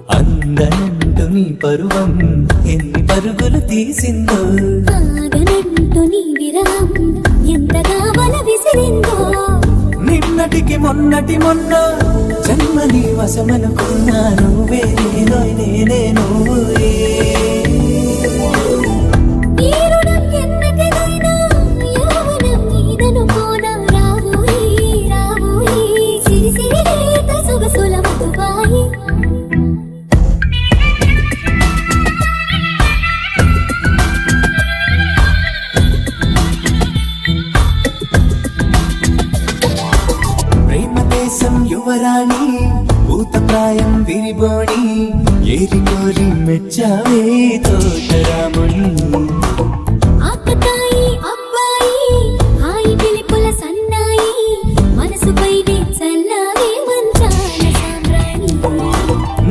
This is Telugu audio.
అందనంటూ నీ పరువం ఎన్ని పరుగులు తీసిందో, ఆగనంటూ నీ విరహం ఎంతగా వల విసిరిందో. నిన్నటికి మొన్నటి మొన్న జన్మని వశమనుకున్నా, నువ్వే నేనో నేనే నువ్వే. యువరాణి భూతప్రాయం విరిబోణి ఏరి కోరి మెచ్చావే తోట